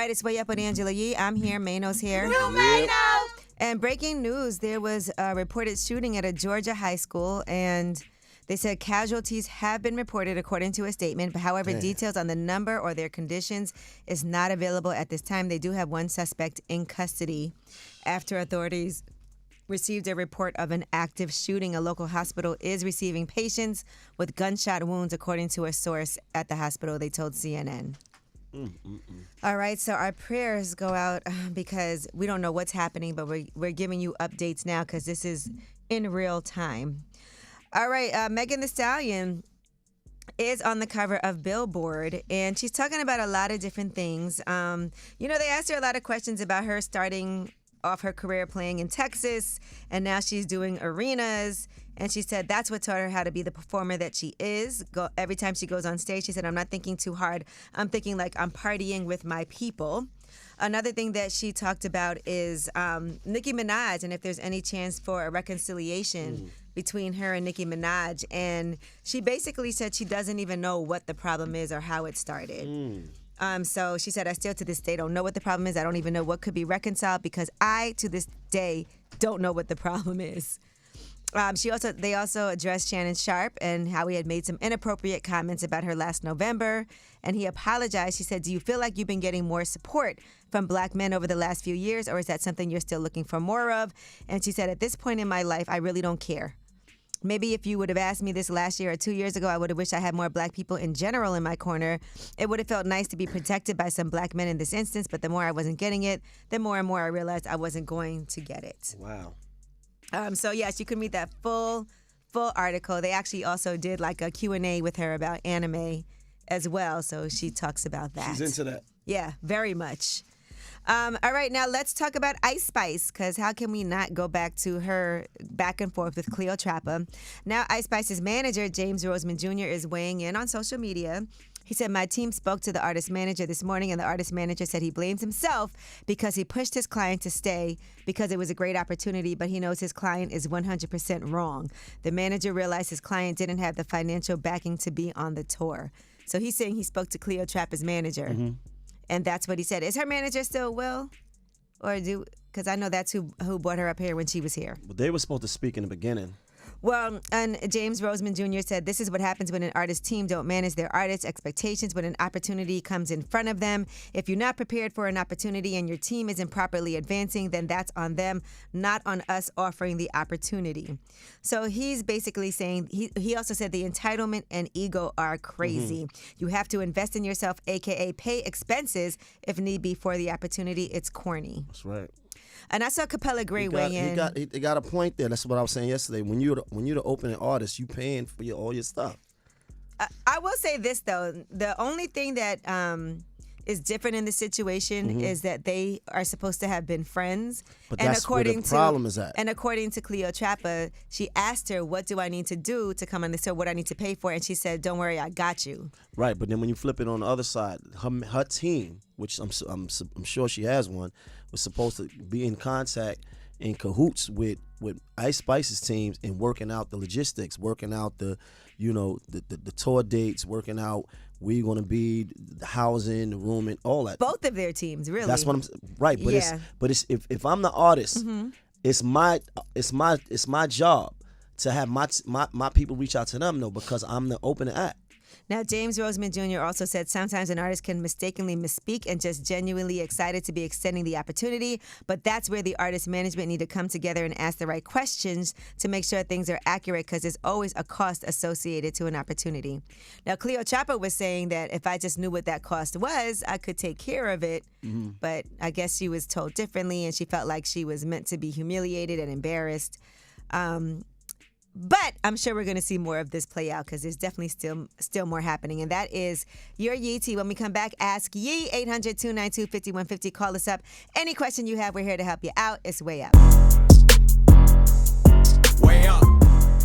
right, it's Way Up with Angela Yee. I'm here. Mano's here. And breaking news, there was a reported shooting at a Georgia high school, and they said casualties have been reported according to a statement. But however, details on the number or their conditions is not available at this time. They do have one suspect in custody after authorities received a report of an active shooting. A local hospital is receiving patients with gunshot wounds, according to a source at the hospital. They told CNN. All right, so our prayers go out because we don't know what's happening, but we're giving you updates now because this is in real time. All right, Megan Thee Stallion is on the cover of Billboard, and she's talking about a lot of different things. They asked her a lot of questions about her starting off her career playing in Texas, and now she's doing arenas. And she said that's what taught her how to be the performer that she is. Every time she goes on stage, she said, I'm not thinking too hard. I'm thinking like I'm partying with my people. Another thing that she talked about is Nicki Minaj, and if there's any chance for a reconciliation between her and Nicki Minaj. And she basically said she doesn't even know what the problem is or how it started. So she said, I still to this day don't know what the problem is. I don't even know what could be reconciled because I, to this day, don't know what the problem is. They also addressed Shannon Sharp and how he had made some inappropriate comments about her last November, and he apologized. She said, do you feel like you've been getting more support from black men over the last few years, or is that something you're still looking for more of? And she said, at this point in my life, I really don't care. Maybe if you would have asked me this last year or 2 years ago, I would have wished I had more black people in general in my corner. It would have felt nice to be protected by some black men in this instance, but the more I wasn't getting it, the more and more I realized I wasn't going to get it. Wow. So yes, you can read that full article. They actually also did like a Q&A with her about anime as well. So she talks about that. She's into that. Yeah, very much. All right, now let's talk about Ice Spice, because how can we not go back to her back and forth with Cleotrapa? Now Ice Spice's manager, James Roseman Jr., is weighing in on social media. He said, my team spoke to the artist manager this morning, and the artist manager said he blames himself because he pushed his client to stay because it was a great opportunity, but he knows his client is 100% wrong. The manager realized his client didn't have the financial backing to be on the tour. So he's saying he spoke to Cleotrapa's manager, and that's what he said. Is her manager still Will? Because I know that's who brought her up here when she was here. But they were supposed to speak in the beginning. Well, and James Roseman Jr. said, this is what happens when an artist team don't manage their artists' expectations when an opportunity comes in front of them. If you're not prepared for an opportunity and your team isn't properly advancing, then that's on them, not on us offering the opportunity. So he's basically saying, he also said the entitlement and ego are crazy. You have to invest in yourself, a.k.a. pay expenses if need be for the opportunity. It's corny. That's right. And I saw Capella Gray weigh in. He got a point there. That's what I was saying yesterday. When you're the opening artist, you paying for all your stuff. I will say this though: the only thing that is different in the situation is that they are supposed to have been friends. But that's where the problem is at. And according to Cleotrapa, she asked her, "What do I need to do to come on this tour? What I need to pay for?" And she said, "Don't worry, I got you." Right, but then when you flip it on the other side, her team, which I'm sure she has one, was supposed to be in contact, in cahoots with Ice Spice's teams and working out the logistics, working out the tour dates, working out where you're gonna be, the housing, the room, and all that. Both of their teams, really. That's what I'm right. But it's if I'm the artist, it's my job to have my people reach out to them though, because I'm the opening act. Now, James Roseman Jr. also said sometimes an artist can mistakenly misspeak and just genuinely excited to be extending the opportunity, but that's where the artist management need to come together and ask the right questions to make sure things are accurate, because there's always a cost associated to an opportunity. Now, Cleotrapa was saying that if I just knew what that cost was, I could take care of it, but I guess she was told differently, and she felt like she was meant to be humiliated and embarrassed. But I'm sure we're going to see more of this play out because there's definitely still more happening. And that is your Yee Tea. When we come back, ask Yee, 800-292-5150. Call us up. Any question you have, we're here to help you out. It's Way Up.